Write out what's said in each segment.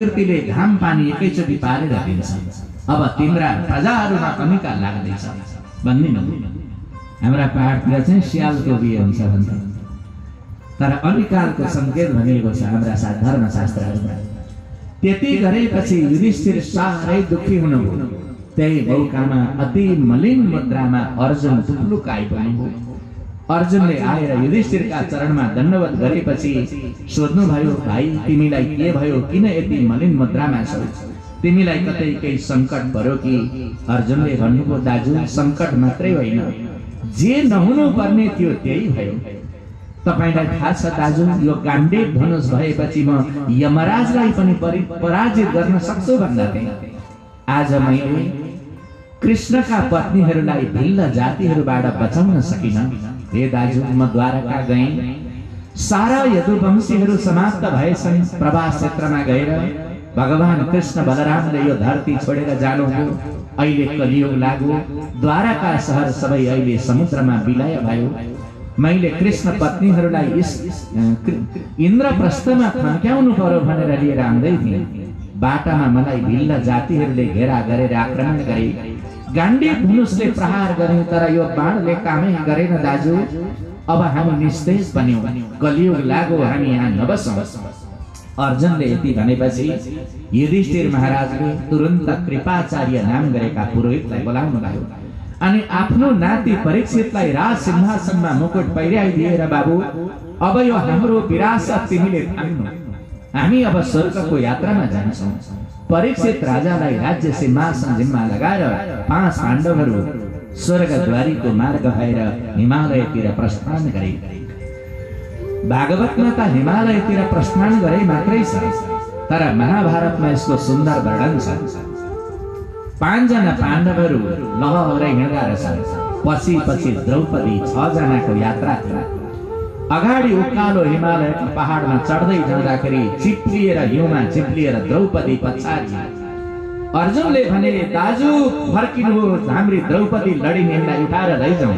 प्रकृतिले घाम पानी एकैचोटि पारेर दिन्छ। अब तिम्रा प्रजाहरूमा कमिका लाग्दैछ भन्ने न। हाम्रा पहाडतिर चाहिँ स्यालको बिहे हुन्छ भन्छ, तर अनिकालको संकेत भनिएको छ हाम्रा धर्मशास्त्रहरूमा। त्यति गरेपछि युधिष्ठिर साह्रै दुःखी हुनुभयो। त्यही मौकामा अति मलिन मुद्रामा अर्जुन टुप्लुक आइपुग्नुभयो। अर्जुनले आएर युधिष्ठिरका चरणमा दण्डवत गरेपछि सोध्नुभयो, भाइ तिमीलाई के भयो, किन यति मलिन मुद्रामा छौ, तिमीलाई कतै केही सङ्कट पर्यो कि? अर्जुनले भन्नुभयो, दाजु सङ्कट मात्रै होइन, जे नहुनु पर्ने थियो त्यही भयो। तपाईलाई थाहा छ दाजु, यो गाण्डीव धनुष भएपछि म यमराजलाई पनि पराजित गर्न सक्छु भन्दा थिएँ। आज मैले कृष्णका पत्नीहरूलाई भिल्ल जातिहरूबाट बचाउन सकिन। हे दाजु, म द्वारका गएँ, सारा यदुवंशीहरू समाप्त भएछन्। प्रवास क्षेत्रमा गएर भगवान कृष्ण बलरामले यो धरती छोडेर जानुभयो। अहिले कलियुग लाग्यो, द्वारका सहर सबै अहिले समुद्रमा विलय भयो। मैले कृष्ण पत्नीहरूलाई इन्द्रप्रस्थमा थन्क्याउनु पर्यो भनेर लिएर आउँदै थिएँ। बाटामा मलाई भिल्ल जातिहरूले घेरा गरेर आक्रमण गरे। गाण्डीव धनुषले प्रहार गरे, तर यो बाणले कामै गरेन दाजु। अब हामी निस्तेज बन्यौं, कलियुग लाग्यो, हामी यहाँ नबसौं। अर्जुनले यति भनेपछि युधिष्ठिर महाराजले तुरन्त कृपाचार्य नाम गरेका पुरोहितलाई बोलाउनु भयो अनि आफ्नो नाति परीक्षितलाई राज सिंहासनमा मुकुट पहिराइदिएर, बाबु अब यो हाम्रो विरासत तिमीले थाम्नु, हामी अब स्वर्गको यात्रामा जान्छौं। परीक्षित राजालाई राज्य सिंहासन जिम्मा लगाएर 5 पाण्डवहरू स्वर्गद्वारीको मार्ग भएर हिमालयतिर प्रस्थान गरे। भागवतमा त हिमालयतिर प्रस्थान गरे मात्रै छ, तर महाभारतमा यसको सुन्दर वर्णन छ। 5 जना पाण्डवहरू लहरै हिँड्दा रहेछन्। पछि द्रौपदी 6 जनाको यात्रा थियो। अगाडि उकालो हिमालयको पहाडमा चढ्दै जाँदाखेरि चिप्लिएर हिउँमा चिप्लिएर द्रौपदी पछाडि। अर्जुनले भने, दाजु फर्किनुहोस्, हाम्री द्रौपदी लडिनेलाई उठाएर लैजाउँ।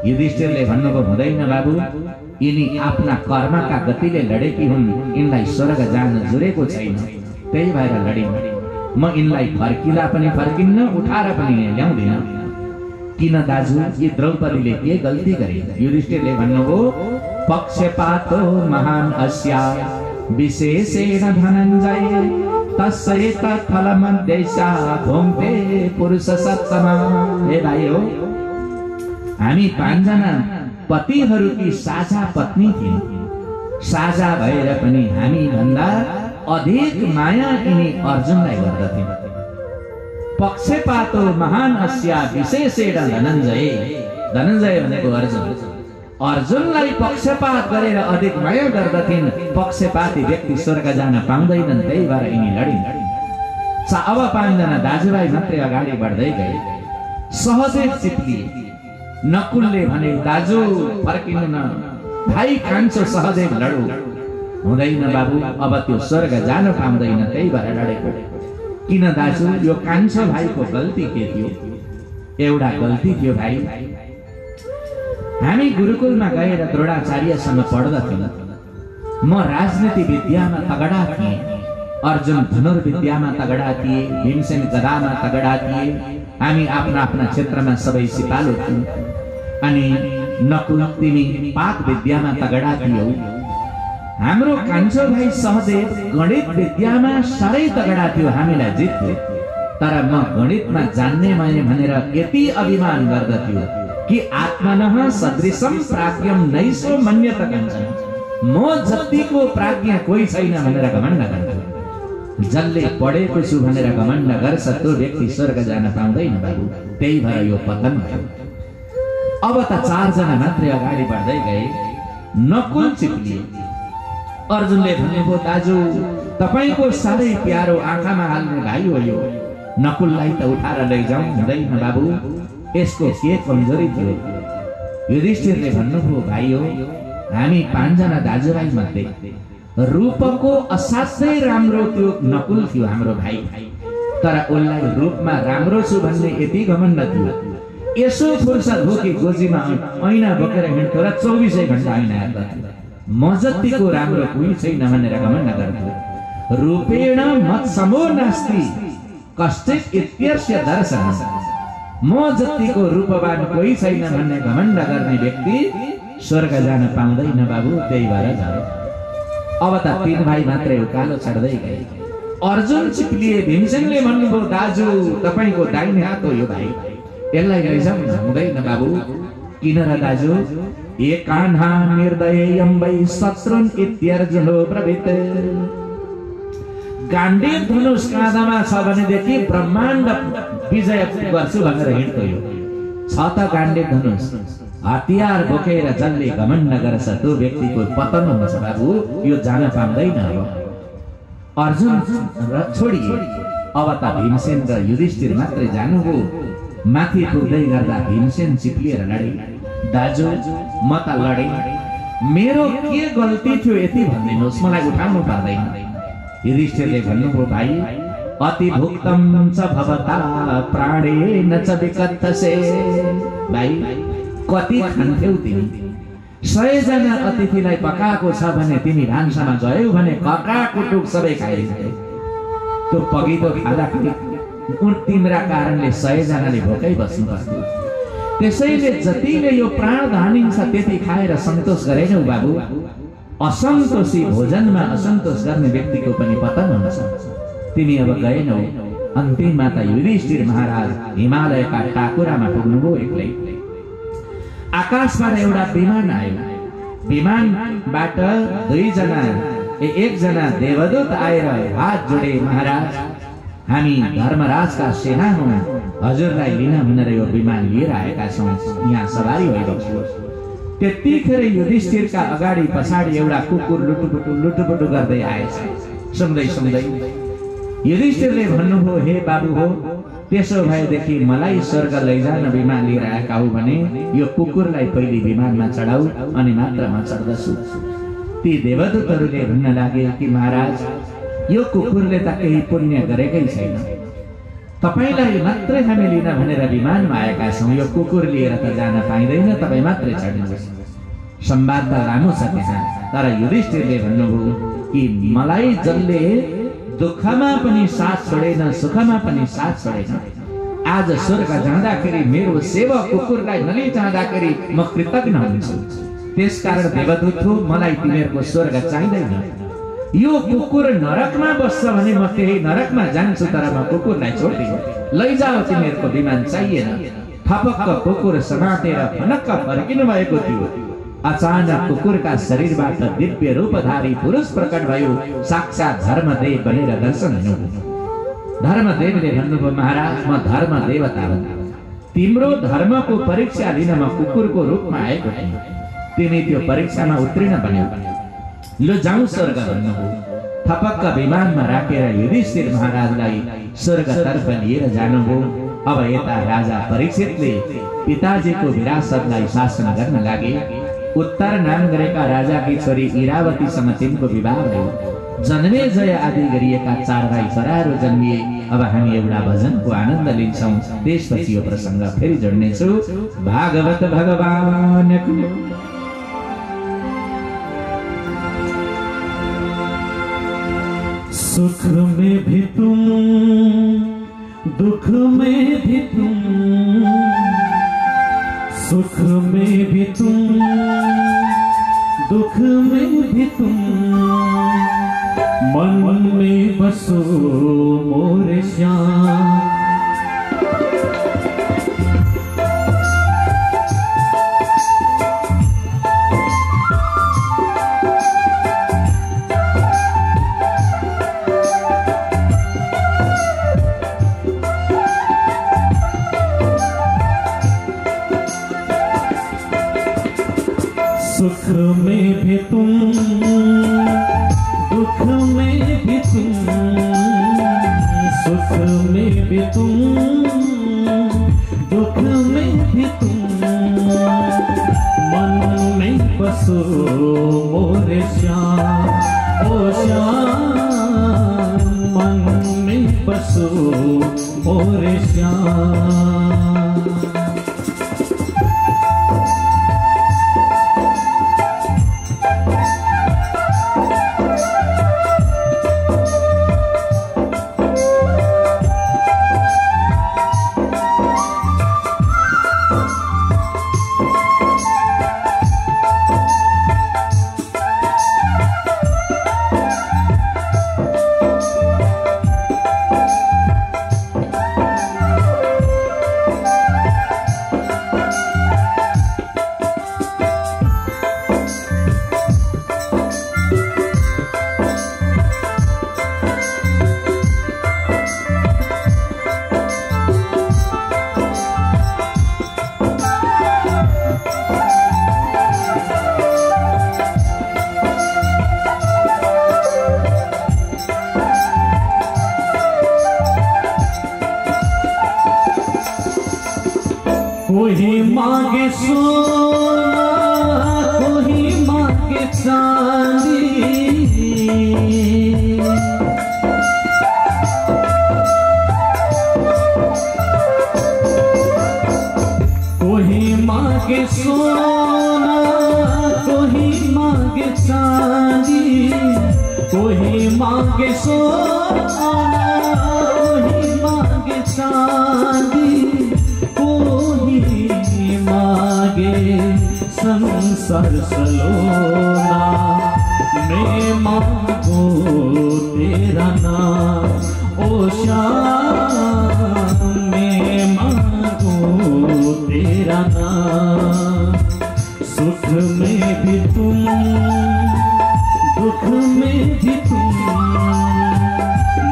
युधिष्ठिरले भन्नुभयो, हुँदैन बाबु, यिनी आफ्ना कर्मका गतिले लडेकी हुन्, यिनलाई स्वर्ग जान जुरेको छैन, त्यही भएर लडिन्। म यिनलाई फर्किँदा पनि फर्किन्न, उठाएर पनि ल्याउँदिन। किन दाजु, यी द्रौपदीले के गल्ती गरे? युधिष्ठिरले भन्नुभयो, पक्षपातो महान अस्या विशेषेण धनञ्जय तस्यै तत्फलमध्यैषा भुङ्क्ते पुरुष सत्तमा। हे भाइ हो, हामी 5 जना पतिहरूकी साझा पत्नी थियौं। साझा भएर पनि हामी भन्दा अधिक माया यिनी अर्जुनलाई गर्दथे। पक्षपातो महान अस्या विशेषेण धनञ्जय। धनञ्जय भनेको अर्जुन। अर्जुनलाई पक्षपात गरेर अधिक माया गर्दथिन्। पक्षपाती व्यक्ति स्वर्ग जान पाउँदैनन्, त्यही भएर यिनी लडिन्। अब 5 जना दाजुभाइ मात्रै अगाडि बढ्दै गए। सहदेव चिप्लिए। नकुलले भने, दाजु फर्किनु न, भाइ कान्छो सहदेव लडौ। हुँदैन बाबु, अब त्यो स्वर्ग जान पाउँदैन, त्यही भएर लडेको। किन दाजु, यो कान्छो भाइको गल्ती के थियो? एउटा गल्ती थियो भाइ, हामी गुरुकुलमा गएर द्रोणाचार्यसँग पढ्दथ्यौं। म राजनीति विद्यामा तगडा थिएँ, अर्जुन धनुर्विद्यामा तगडा थिए, भीमसेन गदामा तगडा थिए। हामी आफ्ना क्षेत्रमा सबै सिपालु थियौं। अनि नकुल, तिमी पाक विद्यामा तगडा थियौ। हाम्रो कान्छो भाइ सहदेव गणित विद्यामा साह्रै तगडा थियो, हामीलाई जित्थ्यो। तर म गणितमा जान्ने मैले भनेर यति अभिमान गर्दथ्यो कि आत्मनः सदृशम प्राज्ञम नैसो मन्यत कञ्चन। म जतिको प्राज्ञ कोही छैन भनेर घमण्ड गर्छ। जसले पढेको छु भनेर घमण्ड गर्छ त्यो व्यक्ति स्वर्ग जान पाउँदैन बाबु, त्यही भएर यो पतन भयो। अब त 4 जना मात्रै अगाडि बढ्दै गए। नकुल चिप्लिए। अर्जुनले भन्नुभयो, दाजु तपाईको साह्रै प्यारो आँखामा हाल्ने भाइ हो यो, नकुललाई त उठाएर लैजाउँ। हुँदैन बाबु, यसको के कमजोरी थियो? युधिष्ठिरले भन्नुभयो, भाइ हो, हामी 5 जना दाजुभाइ मध्ये रूपको असाध्यै राम्रो त्यो नकुल थियो हाम्रो भाइ। तर उसलाई रूपमा राम्रो छु भन्ने यति घमण्ड थियो। यसो फुर्सद हो कि गोजीमा ऐना बोकेर हिँड्थ्यो र 24 घण्टा ऐना हेर्दथ्यो। म जतिको राम्रो कोही छैन भनेर घमण्ड गर्थ्यो। रूपेण मत्समो नास्ति कश्चित् इत्यस्य दर्शन। म जतिको रूपवान कोही छैन भन्ने घमण्ड गर्ने व्यक्ति स्वर्ग जान पाउँदैन बाबु, त्यही भएर जाऊ। अब त 3 भाइ मात्रै उकालो चढ्दै गए। अर्जुन चिप्लिए। भीमसेनले भन्नुभयो दाजु तपाईको दाहिने हात हो यो भाइ, यसलाई लैजाऊ न। हुँदैन बाबु। किन र दाजु? एकान्हा निर्दयं वै शत्रुन् इत्यर्जुनो ब्रवीत। गाण्डीव धनुष काँधमा छ भनेदेखि ब्रह्माण्ड विजय गर्छु भनेर हिँड्थ्यो यो। छ त गाण्डीव धनुष। हतियार बोकेर जसले घमण्ड गर्छ त्यो व्यक्तिको पतन हुन्छ बाबु, यो जान पाउँदैन। अर्जुन छोडिए। अब त भीमसेन र युधिष्ठिर मात्रै जानुभयो। माथि पुग्दै गर्दा भीमसेन चिप्लिएर लडे। दाजु म त लडे, मेरो के गल्ती थियो यति भनिदिनुहोस्, मलाई उठाउनु पर्दैन। युधिष्ठिरले भन्नुभयो भाइ अति भुक्तम च भवता प्राणेन च विकत्तसे। भाइ कति खान्थ्यौ तिमी? 100 जना अतिथिलाई पकाएको छ भने तिमी भान्सामा गयौ भने ककाकुटुक सबै खाइदिन्थे। त्यो पगितो खाँदाखेरि तिम्रा कारणले 100 जनाले भोकै बस्नु पर्थ्यो। त्यसैले जतिले यो प्राण धानिन्छ त्यति खाएर सन्तोष गरेनौ बाबु। असन्तोषी भोजनमा असन्तोष गर्ने व्यक्तिको पनि पतन हुन्छ। तिमी अब गएनौ। अन्तिममा त युधिष्ठिर महाराज हिमालयका टाकुरामा पुग्नुभयो एक्लै। आकाशबाट एउटा विमान आयो। विमानबाट एकजना देवदूत आएर हात जोडे, महाराज हामी धर्मराजका सेना हौं, हजुरलाई लिन भनेर यो विमान लिएर आएका छौं, यहाँ सवारी भइबक्नुहोस्। त्यतिखेर युधिष्ठिरका अगाडि पछाडि एउटा कुकुर लुटुपुटु गर्दै आएछ। सुन्दै सुन्दै युधिष्ठिरले भन्नुभयो हे बाबु हो, त्यसो भएदेखि मलाई स्वर्ग लैजान विमान लिएर आएका हो भने यो कुकुरलाई पहिले विमानमा चढाऊ अनि मात्र म चढ्दछु। ती देवदूतहरूले भन्न लागे कि महाराज यो कुकुरले त केही पुण्य गरेकै छैन, तपाईलाई मात्रै हामी लिन भनेर विमानमा आएका छौं, यो कुकुर लिएर त जान पाइँदैन, तपाई मात्रै चढ्नुहोस्। संवाद त लामो छ त्यहाँ, तर युधिष्ठिरले भन्नुभयो कि मलाई जसले दुःखमा पनि साथ छोडेन सुखमा पनि साथ छोडेन, आज स्वर्ग जाँदाखेरि मेरो सेवक कुकुरलाई नलिजाँदाखेरि म कृतज्ञ हुन्छु। त्यसकारण देवदूत हो, मलाई तिमीहरूको स्वर्ग चाहिँदैन। यो कुकुर नरकमा बस्छ भने म त्यही नरकमा जान्छु, तर म कुकुरलाई छोड्दिन। लैजाऊ, तिमीहरूको विमान चाहिएन। थपक्क कुकुर समातेर फनक्क फर्किनु भएको थियो। अचानक कुकुरका शरीरबाट दिव्य रूपधारी पुरुष प्रकट भयो। साक्षात धर्मदेव बनेर दर्शन हुनुभयो। धर्मदेवले भन्नुभयो महाराज म धर्म देवता हुँ, तिम्रो धर्मको परीक्षा लिन म कुकुरको रूपमा आएको थिएँ, तिमी त्यो परीक्षामा उत्तीर्ण बन्यौ, लो जाऊ स्वर्ग भन्नुभयो। थपक्क विमानमा राखेर युधिष्ठिर महाराजलाई स्वर्गतर्फ लिएर जानुभयो। अब यता राजा परीक्षितले पिताजीको विरासतलाई शासन गर्न लागे। उत्तर नाम गरेका राजाकी छोरी इरावतीसँग तिनको विवाह भयो। जन्मे जय आदि गरिएका 4 भाइ छोराहरू जन्मिए। अब हामी एउटा भजनको आनन्द लिन्छौं, त्यसपछि यो प्रसंग फेरि जोड्नेछु। भागवत भगवानको सुख में भी तुम दुख में भी तुम, सुख में भी तुम दुख में भी तुम, मन में बसो मोरे श्याम। सुख में भी तुम दुख में भी तुम, सुख में भी तुम दुख में भी तुम, मन में बसो मोरे श्याम। ओ श्याम मन में बसो मोरे श्याम। कोही मागे सोना, कोही मागे चांदी, कोही मागे सोना, कोही मागे चांदी, कोही मागे सोना, कोही मागे चांदी, कोही मागे संसार सलोना। मैं मांगू तेरा नाम ओ श्याम, मैं मांगू तेरा नाम। सुख में भी तुम, दुख में भी तुम,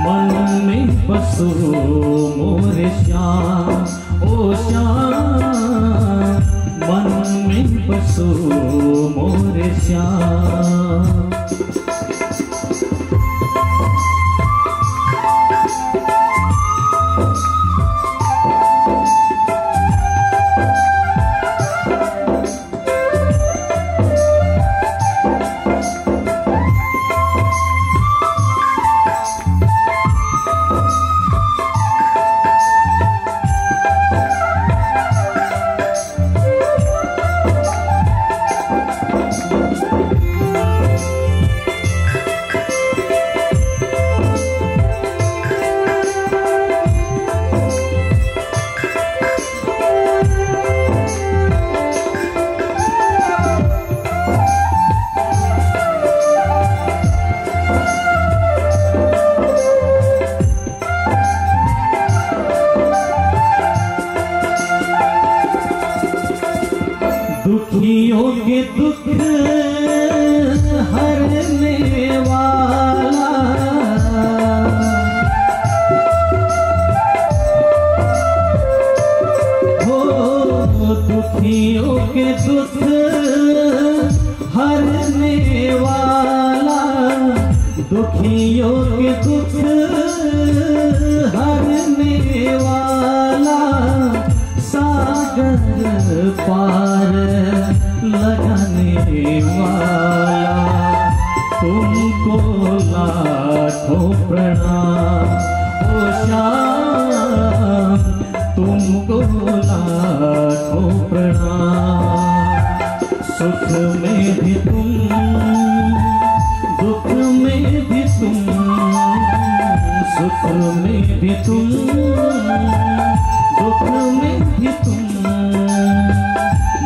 मन में बसो मोरे श्याम ओ श्याम, मन में बसो मोरे श्याम। दुखियों के दुख हरने वाला, हो दुखियों के दुख हरने वाला, दुखियों के दुख हरने वाला, सागर पार लगाने वाला। तुमको लाखों प्रणाम ओ श्याम, तुमको लाखों प्रणाम। सुख में भी तुम, दुख में भी तुम, सुख में भी तुम, दुख में भी तुम,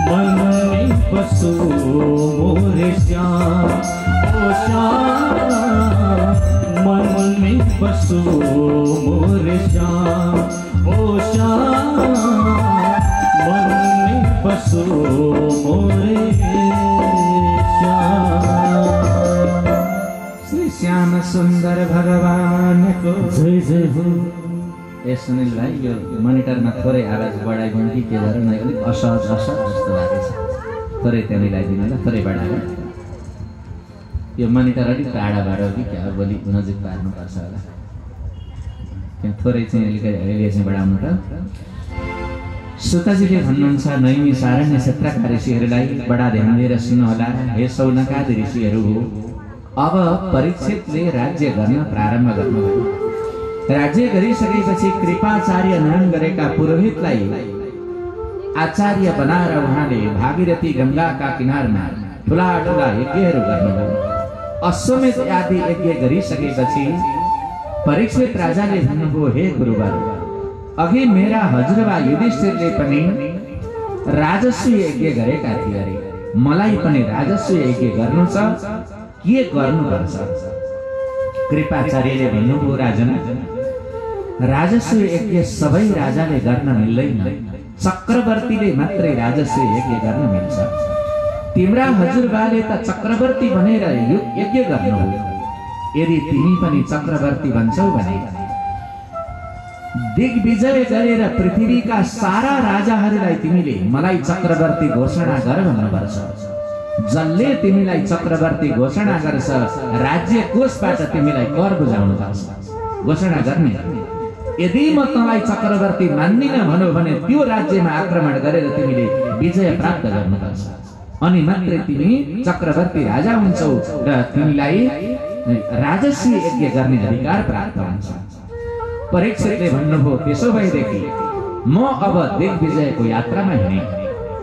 मन में बसो मोरे श्याम ओ श्याम, मन में बसो मोरे श्याम ओ श्याम, मन में बसो मोरे श्याम। श्री श्याम सुंदर भगवान को जय जय हो। ए सुनिल भाइ, यो मोनिटरमा थोरै आवाज बढाइदिनु कि के गरेर नै अलिक असहज असहज जस्तो लागेको छ। थोरै त्यहाँ मिलाइदिनु ल, थोरै बढाएर। यो मोनिटर अलिक टाढा भएर कि क्या भोलि नजिक पार्नुपर्छ होला। त्यहाँ थोरै चाहिँ अहिले चाहिँ बढाउनु त। सुताजीले भन्नुहुन्छ, नैमी सारण्य क्षेत्रका ऋषिहरूलाई बडा ध्यान दिएर सुन्नुहोला। हे सौनकादि ऋषिहरू, अब परीक्षितले राज्य गर्न प्रारम्भ गर्नुभयो। राज्य गरिसकेपछि कृपाचार्य नयन गरेका पुरोहितलाई आचार्य बनाएर उहाँले भागीरथी गंगाका किनारमा ठुला ठुला यज्ञहरू गर्नुभयो। अश्वमेध आदि यज्ञ गरिसकेपछि परीक्षित राजाले भन्नुभयो, हे गुरुवर, अघि मेरा हजुरबा युधिष्ठिरले पनि राजस्व यज्ञ गरेका थिए अरे, मलाई पनि राजस्व यज्ञ गर्नु छ, के गर्नुपर्छ? कृपाचार्यले भन्नुभयो, राजन, राजस्व यज्ञ सबै राजाले गर्न मिल्दैन, चक्रवर्तीले मात्रै राजस्व यज्ञ गर्न मिल्छ। तिम्रा हजुरबाले त चक्रवर्ती बनेर यज्ञ गर्नुभयो। यदि तिमी पनि चक्रवर्ती बन्छौ भने दिग्विजय गरेर पृथ्वीका सारा राजाहरूलाई तिमीले मलाई चक्रवर्ती घोषणा गर भन्नुपर्छ। जसले तिमीलाई चक्रवर्ती घोषणा गर्छ, राज्य कोषबाट तिमीलाई कर बुझाउनु पर्छ। घोषणा गर्ने यदि म तँलाई चक्रवर्ती मान्दिन भनौ भने त्यो राज्यमा आक्रमण गरेर तिमीले विजय प्राप्त गर्नुपर्छ, अनि मात्रै तिमी चक्रवर्ती राजा हुन्छौ र तिमीलाई राजस्व यज्ञ गर्ने अधिकार प्राप्त हुन्छ। परीक्षितले भन्नुभयो त्यसो भएदेखि म अब दिग्विजयको यात्रामा हिँडे।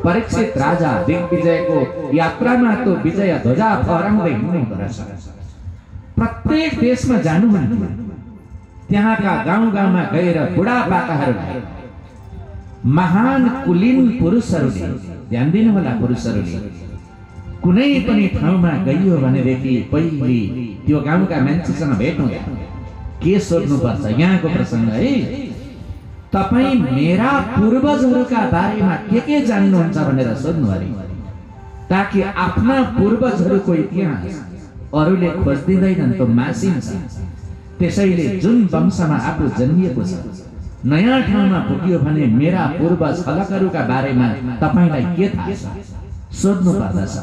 परीक्षित राजा दिग्विजयको यात्रामा त्यो विजय ध्वजा फहराउँदै हिँड्नुहुँदो रहेछ। प्रत्येक देशमा जानुहुन्थ्यो, त्यहाँका गाउँ गाउँमा गएर बुढापाकाहरूलाई महान कुलीन पुरुषहरूले, ध्यान दिनु होला पुरुषहरूले, कुनै पनि ठाउँमा गइयो भनेदेखि पहिले त्यो गाउँका मान्छेसँग भेट हुँदा के सोध्नुपर्छ? यहाँको प्रसङ्ग है, तपाईँ मेरा पूर्वजहरूका बारेमा के जान्नुहुन्छ भनेर सोध्नु अरे, ताकि आफ्ना पूर्वजहरूको इतिहास अरूले खोज्दिँदैनन् त मासिन्छ। त्यसैले जुन वंशमा आफू जन्मिएको छ, नयाँ ठाउँमा पुग्यो भने मेरा पूर्वज फलकहरूका बारेमा तपाईलाई के थाहा छ सोध्नु पर्दछ।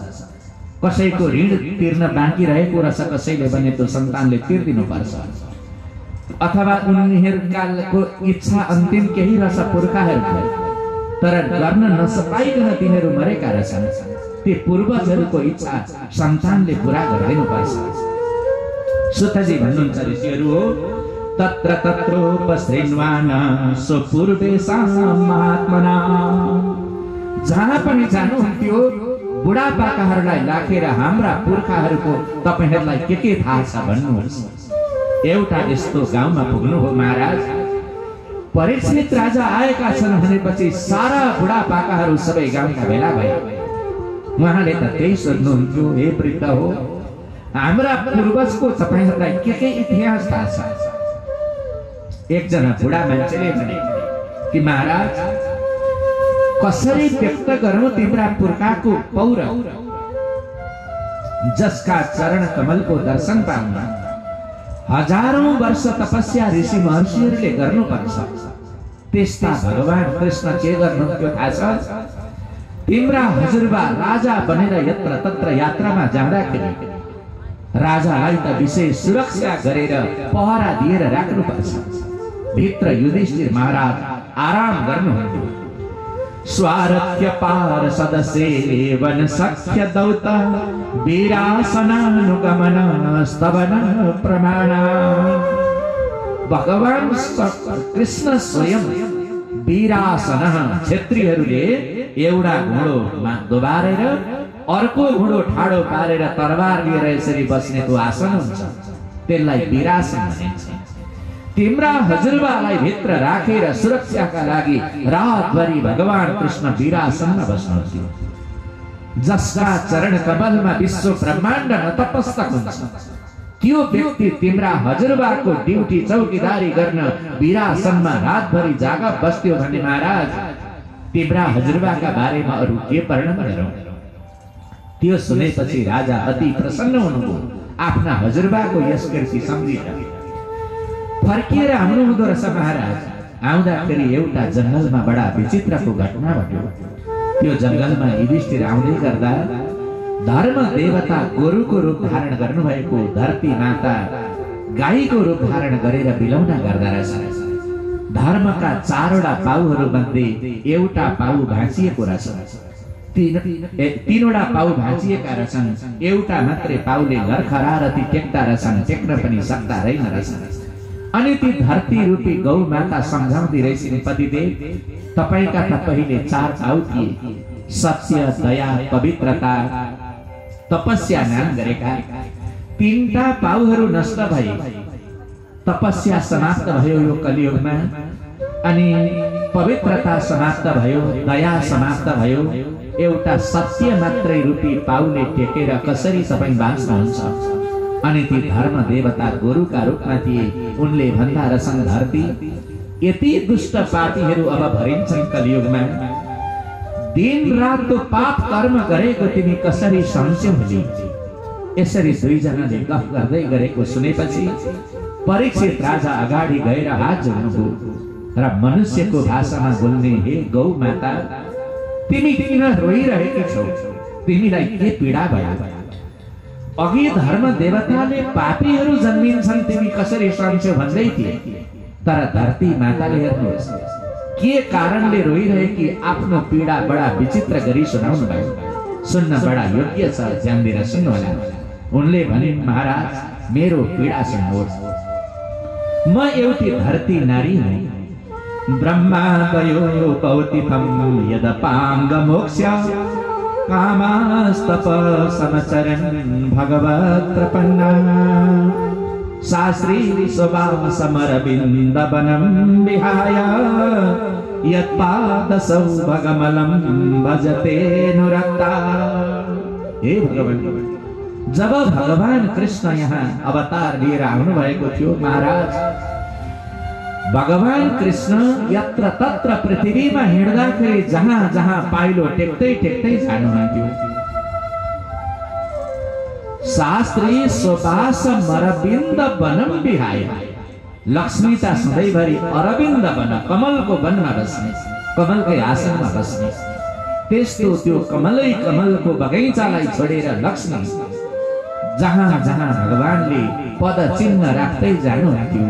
कसैको ऋण तिर्न बाँकी रहेको रहेछ, कसैले भने त्यो सन्तानले तिर्दिनु पर्छ, अथवा उनीहरूको इच्छा अन्तिम केही रहेछ पुर्खाहरूको, तर गर्न नसपाइकन तिनीहरू मरेका रहेछन्। ती पूर्वजहरूको इच्छा सन्तानले पूरा गरिदिनु पर्छ। सुतजी भन्नुहुन्छ ऋषिहरू हो, तत्र तत्रोपश्रिण्वान स्वपूर्वेषां महात्मना। जहाँ पनि जानुहुन्थ्यो बुढापाकाहरूलाई राखेर हाम्रा पुर्खाहरूको तपाईहरूलाई के थाहा छ भन्नुहोस्। एउटा यस्तो गाउँमा पुग्नु हो महाराज, परीक्षित राजा आएका छन् भनेपछि सारा बुढापाकाहरू सबै गाउँका भेला भए। उहाँले त त्यही सोध्नुहुन्थ्यो, हे वृद्ध हो, हाम्रा पूर्वजको तपाईहरूलाई के इतिहास थाहा छ? एकजना बुढा मान्छेले भने कि महाराज, कसरी व्यक्त गरौँ तिम्रा पुर्खाको पौर, जसका चरण कमलको दर्शन पाउन हजारौं वर्ष तपस्या ऋषि महर्षिहरूले गर्नुपर्छ। त्यस्ता भगवान कृष्ण के गर्नुहुन्थ्यो थाहा छ? तिम्रा हजुरबा राजा बनेर यत्र तत्र यात्रामा जाँदाखेरि राजालाई त विशेष सुरक्षा गरेर पहरा दिएर राख्नुपर्छ। भित्र युधिष्ठिर महाराज आराम गर्नुहुन्थ्यो। स्वारथ्य पार सदसेवन सख्य दौत वीरासनानुगमन स्तवन प्रमाण। भगवान कृष्ण स्वयं वीरासन, क्षेत्रीहरूले एउटा घोडोमा दोबारेर अर्को घोडो ठाडो पारेर तरबार लिएर यसरी बस्ने त्यो आसन हुन्छ, त्यसलाई वीरासन भनिन्छ। तिम्रा हजुरबालाई भित्र राखेर सुरक्षाका लागि रातभरि भगवान कृष्ण वीरासनमा बस्नुहुन्थ्यो। जसका चरण कमलमा विश्व ब्रह्माण्ड नतमस्तक हुन्छ, त्यो व्यक्ति तिम्रा हजुरबाको ड्युटी चौकीदारी गर्न वीरासनमा रातभरि जागा बस्थ्यो भने महाराज, तिम्रा हजुरबाका बारेमा अरू के वर्णन गरौँ? त्यो सुनेपछि राजा अति प्रसन्न हुनुभयो। आफ्ना हजुरबाको यस कृति सम्झिएर फर्किएर आउनु हुँदो रहेछ महाराज। आउँदाखेरि एउटा जंगलमा बडा विचित्रको घटना घट्यो। त्यो जंगलमा युधिष्ठिर आउँदै गर्दा धर्म देवता गोरुको रूप धारण गर्नुभएको धरती माता गाईको रूप धारण गरेर बिलौना गर्दा रहेछ। धर्मका चारवटा पाउहरू मध्ये एउटा पाउ भाँचिएको रहेछ। तीनवटा पाउ भाँचिएका रहेछन्, एउटा मात्रै पाउले लर्खरा र ती टेक्दा रहेछन्, टेक्न पनि सक्दा रहेन रहेछन्। अनि ती धरती रूपी गौ माता सम्झाउँदै रहेछन्, पतिदेव तपाईका त पहिले चार पाउ थिए, सत्य, दया, पवित्रता, तपस्या नाम गरेका। तीनटा पाउहरू नष्ट भए, तपस्या समाप्त भयो यो कलियुगमा, अनि पवित्रता समाप्त भयो, दया समाप्त भयो। एउटा सत्य मात्रै रूपी पाउले टेकेर कसरी तपाईं बाँच्नुहुन्छ? अनि ती धर्म देवता गोरुका रूपमा थिए। उनले भन्दा रहेछन्, धरती यति दुष्ट पापीहरू अब भरिन्छन् कलियुगमा, दिन रात पाप कर्म गरेको तिमी कसरी सहन्छौ भने? यसरी दुईजनाले गफ गर्दै गरेको सुनेपछि परीक्षित राजा अगाडि गएर हात जोड्नुभयो र मनुष्यको भाषामा बोल्ने, हे गौ माता, तिमी किन रोइरहेकी छौ? तिमीलाई के पीडा भयो? अघि धर्म देवताले पापीहरू जन्मिन्छन् तिमी कसरी सहन्छौ भन्दै थिए, तर धरती माताले हेर्नुहोस् के कारणले रोइरहेकी आफ्नो पीडा बडा विचित्र गरी सुनाउनु भयो। सुन्न बडा योग्य छ, ध्यान दिएर सुन्नुहोला। उनले भने महाराज मेरो पीडा सुन्नुहोस्। म एउटी धरती नारी हुँ। ब्रह्मा दयो कौतिकं यदपांग मोक्ष कामास्तप समचरन् भगवत् प्रपन्ना शास्त्री स्वभाव समरविंद वनं विहाय यत्पादसौ भगमलं भजते नुरक्ता। हे भगवान, जब भगवान कृष्ण यहाँ अवतार लिएर आउनु भएको थियो महाराज, भगवान कृष्ण यत्र तत्र पृथ्वीमा हिँड्दाखेरि जहाँ जहाँ पाइलो टेक्दै टेक्दै जानुहुन्थ्यो। शास्त्री स्वपास मरविंद वनम विहाय, लक्ष्मी त सधैँभरि अरविंद वन कमलको वनमा बस्ने, कमलकै आसनमा बस्ने। त्यस्तो त्यो कमलै कमलको बगैँचालाई छोडेर लक्ष्मी जहाँ जहाँ भगवानले पद चिन्ह राख्दै जानुहुन्थ्यो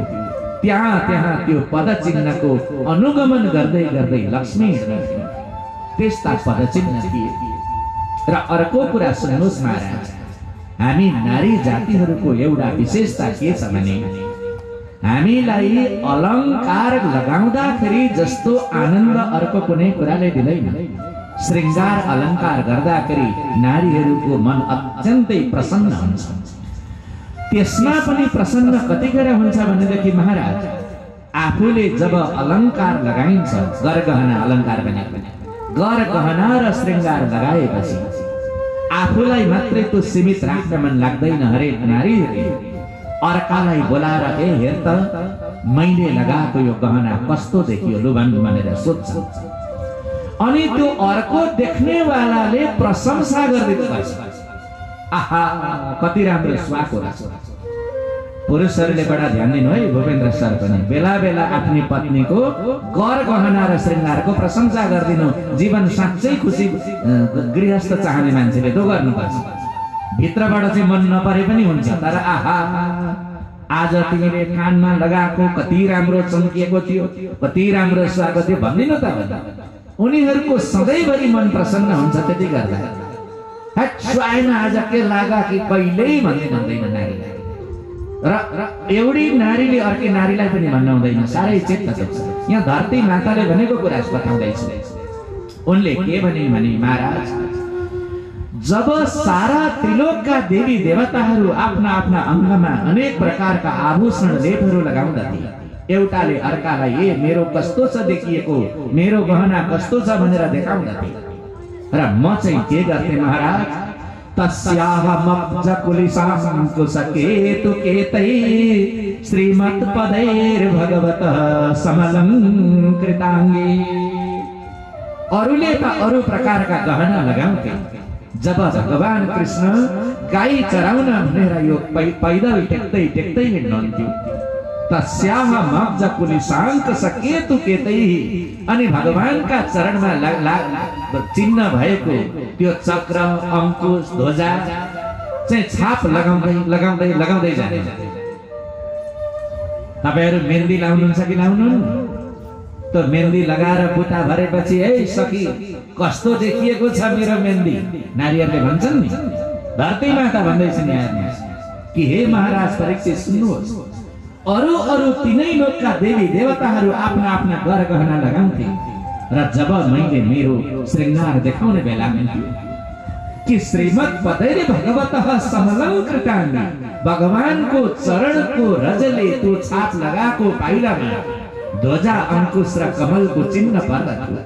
त्यहाँ त्यहाँ त्यो पद चिन्हको अनुगमन गर्दै गर्दै लक्ष्मी हिँड्नुहुन्थ्यो। त्यस्ता पद चिन्ह थिए। र अर्को कुरा सुन्नुहोस् महाराज, हामी नारी जातिहरूको एउटा विशेषता के छ भने हामीलाई अलङ्कार लगाउँदाखेरि जस्तो आनन्द अर्को कुनै कुराले दिँदैन। श्रृंगार अलङ्कार गर्दाखेरि नारीहरूको मन अत्यन्तै प्रसन्न हुन्छ। त्यसमा पनि प्रसन्न कतिखेर हुन्छ भनेदेखि महाराज आफूले जब अलङ्कार लगाइन्छ, गरगहना अलङ्कार भनेको गरगहना र श्रृंगार लगाएपछि आफूलाई मात्रै त्यो सीमित राख्न मन लाग्दैन। हरेक नारीले अर्कालाई बोलाएर ए हेर त मैले लगाएको यो गहना कस्तो देखियो लुभान भनेर सोध्छ। अनि त्यो अर्को देख्नेवालाले प्रशंसा गरिदिन्छ, आहा कति राम्रो स्वाको रहेछ। पुरुषहरूले बडा ध्यान दिनु है, भूपेन्द्र सर पनि बेला बेला आफ्नी पत्नीको गरगहना र श्रृंगारको प्रशंसा गरिदिनु। जीवन साँच्चै खुसी गृहस्थ चाहने मान्छेले त्यो गर्नुपर्छ। भित्रबाट चाहिँ मन नपरे पनि हुन्छ, तर आहा आज तिमीले कानमा लगाएको कति राम्रो चम्किएको थियो, कति राम्रो स्वाको थियो भन्दिनु त। उनीहरूको सधैँभरि मन प्रसन्न हुन्छ। त्यति गर्दा आज के लागा कि कहिल्यै भन्दैन नारीलाई। र एउटी नारीले अर्कै नारीलाई पनि भन्न हुँदैन, साह्रै चित्त दुख्छ। यहाँ धरती माताले भनेको कुरा बताउँदैछ। उनले के भने महाराज, जब सारा त्रिलोकका देवी देवताहरू आफ्ना आफ्ना अङ्गमा अनेक प्रकारका आभूषण लेपहरू लगाउँदथे, एउटाले अर्कालाई ए मेरो कस्तो छ देखिएको, मेरो गहना कस्तो छ भनेर देखाउँदथे। र म चाहिँ के गर्थे महाराज, तस्याह मब्जकुलिसां कुसकेतुकेतै श्रीमत्पदैर् भगवतः समलङ्कृताङ्गी। अरूले त अरू प्रकारका गहना लगाउँथे, जब भगवान कृष्ण गाई चराउन भनेर यो पैदल टेक्दै टेक्दै हिँड्नुहुन्थ्यो, तस्याह मब्जकुलिसां कुसकेतुकेतै, अनि भगवानका चरणमा चिन्ह भएको त्यो चक्र अंकुश ध्वजा चाहिँ छाप लगाउँदै लगाउँदै लगाउँदै जाने। तपाईहरु मेहन्दी लाउनुहुन्छ कि लाउनुहुन्न? त्यो मेहन्दी लगाएर बुटा भरेपछि ए सखी कस्तो देखिएको छ मेरो मेहन्दी, नारीहरूले भन्छन् नि। धरती माता भन्दैछन् हेर्नुहोस् कि हे महाराज परीक्षित सुन्नुहोस्, अरू अरू तीनै लोकका देवी देवताहरू आफ्ना आफ्ना गरगहना लगाउँथे, र जब मैले मेरो श्रृंगार देखाउने बेला कि श्रीमत्पदैर् भगवतः समलङ्कृताङ्गी, भगवानको चरणको रजले त्यो छाप लगाएको पाइलामा ध्वजा अंकुश र कमलको चिन्ह पर्दथ्यो।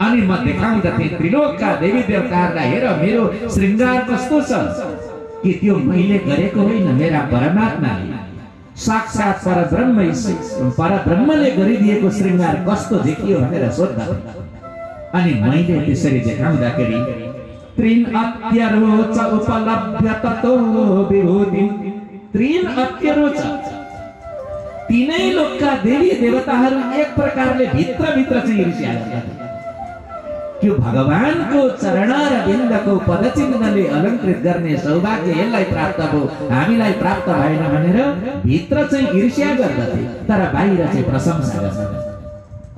अनि म देखाउँदथे त्रिलोकका देवी देवताहरूलाई, हेर मेरो श्रृंगार कस्तो छ, कि त्यो मैले गरेको होइन, मेरा परमात्माले साक्षात परब्रह्मले गरिदिएको श्रृंगार कस्तो देखियो भनेर सोध्दा। अनि मैले त्यसरी देखाउँदाखेरि त्रिन अत्यरोच उपलभ्य ततो विभूति, त्रिन अत्यरोच, तीनै लोकका देवी देवताहरू एक प्रकारले भित्र भित्र चाहिँ ईर्ष्या गर्दथे त्यो भगवानको चरण र बिन्दको पदचिन्हले अलङ्कृत गर्ने सौभाग्य यसलाई प्राप्त भयो, हामीलाई प्राप्त भएन भनेर भित्र चाहिँ ईर्ष्या गर्दथे, तर बाहिर चाहिँ प्रशंसा गर्दथे।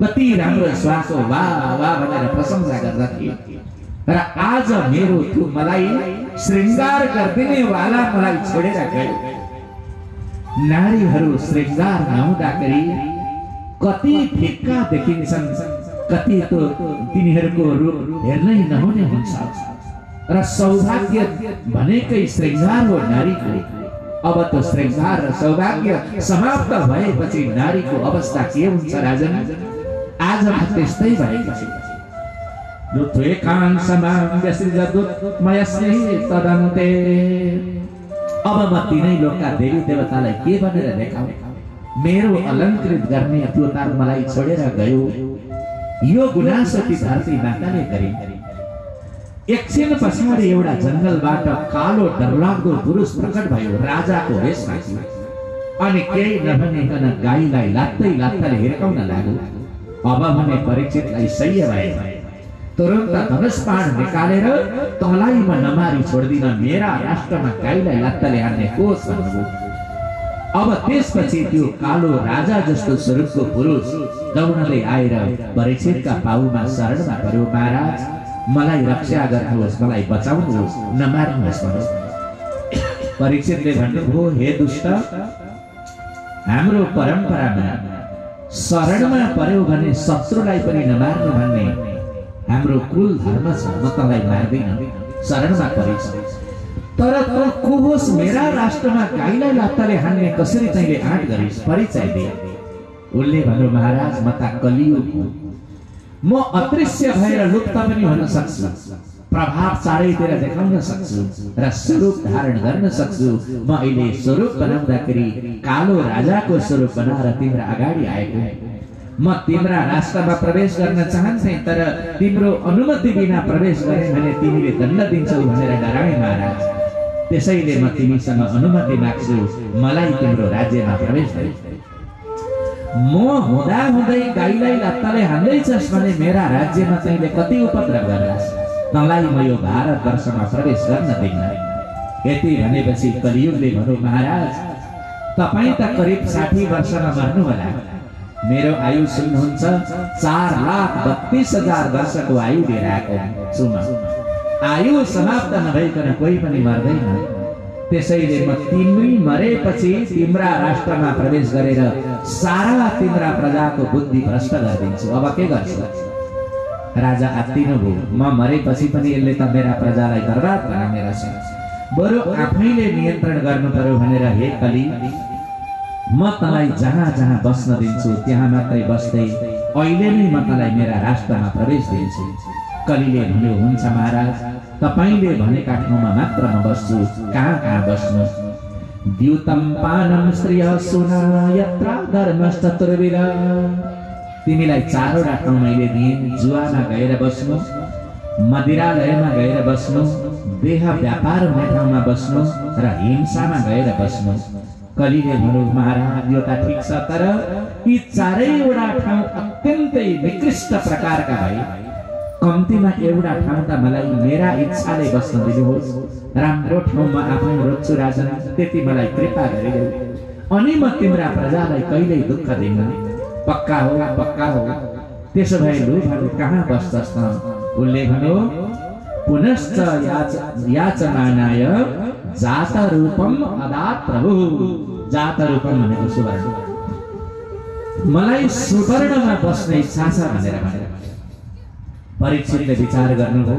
कति राम्रो स्वाको वाह वाह भनेर प्रशंसा गर्दथे। र आज मेरो त्यो मलाई श्रृंगार गरिदिने वाला मलाई छोडेर गयो। नारीहरू श्रृंगार नहुँदाखेरि कति फिक्का देखिन्छन्, कति तो तिनीहरूको रूप हेर्नै नहुने हुन्छ। र सौभाग्य भनेकै श्रृंगार हो नारीको। अब तो श्रृंगार र सौभाग्य समाप्त भएपछि नारीको अवस्था के हुन्छ राजन? आज त्यस्तै भएको छ। अब म तिनै लोकका देवी देवतालाई के भनेर देखाउँ? मेरो अलङ्कृत गर्ने त्यो तार मलाई छोडेर गयो। यो गुनासो ती धरती माताले गरिन्। एकछिन पछाडि एउटा जंगलबाट कालो डरलाग्दो पुरुष प्रकट भयो, राजाको वेशमा थियो। अनि केही नभनिकन गाईलाई लात्तै लात्ताले हिर्काउन लाग्यो। अब भने परीक्षितलाई सह्य भयो। तुरन्त धनुष बाण निकालेर तँलाई म नमारी छोड्दिन, मेरा राष्ट्रमा गाईलाई लात्ताले हान्ने कोस भन्नुभयो। अब त्यसपछि त्यो कालो राजा जस्तो स्वरूपको पुरुष दौडले आएर परीक्षितका पाउमा शरणमा पर्यो। महाराज, मलाई रक्षा गर्नुहोस्, मलाई बचाउनुहोस्, नमार्नुहोस् भन्नुहोस्। परीक्षितले भन्नुभयो, हे दुष्ट, हाम्रो परम्परामा शरणमा पर्यो भने शत्रुलाई पनि नमार्नु भन्ने हाम्रो कुल धर्म छ। म तँलाई मार्दिन, शरणमा परेछ। तर तँ को होस्? मेरा राष्ट्रमा गाईलाई लात्ताले हान्ने कसरी तैँले आँट गरिस्? परिचय दे। उनले भन्यो, महाराज, म त कलियुग हुँ। म अदृश्य भएर लुप्त पनि हुन सक्छु, प्रभाव चारैतिर देखाउन सक्छु र स्वरूप धारण गर्न सक्छु। म अहिले स्वरूप बनाउँदाखेरि कालो राजाको स्वरूप बनाएर तिम्रो अगाडि आएको। म तिम्रा राष्ट्रमा प्रवेश गर्न चाहन्थे, तर तिम्रो अनुमति बिना प्रवेश गरे भने तिमीले दण्ड दिन्छौ भनेर डराए महाराज। त्यसैले म तिमीसँग अनुमति माग्छु, मलाई तिम्रो राज्यमा प्रवेश गरे। म हुँदा हुँदै गाईलाई लात्ताले हान्दैछस् भने मेरा राज्यमा तैँले कति उपद्रव गर्छस्? तँलाई म यो भारतवर्षमा प्रवेश गर्न दिन्न। यति भनेपछि कलियुगले भन्यो, महाराज, तपाईँ त करिब 60 वर्षमा मर्नु होला। मेरो आयु सुन्नुहुन्छ, 4,32,000 वर्षको आयु लिएर आएको छु म। आयु समाप्त नभइकन कोही पनि मर्दैन। त्यसैले म तिमी मरेपछि तिम्रा राष्ट्रमा प्रवेश गरेर सारा तिम्रा प्रजाको बुद्धि भ्रष्ट गरिदिन्छु। अब के गर्छु? राजा आत्तिनु भयो। म मरेपछि पनि यसले त मेरा प्रजालाई बर्बाद बनाउने रहेछ। बरु आफैले नियन्त्रण गर्नु पर्यो भनेर, हे कली, म तँलाई जहाँ जहाँ बस्न दिन्छु त्यहाँ मात्रै बस्दै अहिले नै म तँलाई मेरा राष्ट्रमा प्रवेश दिन्छु। कलीले भन्यो, हुन्छ महाराज, तपाईले भनेका ठाउँमा मात्र म बस्छु। कहाँ कहाँ बस्नु? द्युतम पानम श्रिय सुना यत्र धर्मश्चतुर्विध। तिमीलाई 4वटा ठाउँ मैले दिएँ। जुवामा गएर बस्नु, मदिरालयमा गएर बस्नु, देह व्यापार हुने ठाउँमा बस्नु र हिंसामा गएर बस्नु। कलीले भन्यो, महाराज, यो त ठिक छ, तर यी 4वटा ठाउँ अत्यन्तै निकृष्ट प्रकारका भए। कम्तीमा एउटा ठाउँ त मलाई मेरा इच्छाले बस्न दिनुहोस्। राम्रो ठाउँमा आफै रोज्छु राजन, त्यति मलाई कृपा गरिदेऊ। अनि म तिम्रा प्रजालाई कहिल्यै दुःख दिन्न। पक्का हो? पक्का हो। त्यसो भए लु भन्नु, कहाँ बस्छस् त? उनले भन्यो, पुनश्च याचमानाय जात रूपम अदात प्रभु। जात रूपम भनेको सुवर्ण। मलाई सुवर्णमा बस्ने इच्छा छ भनेर भनेर परीक्षितले विचार गर्नुभयो।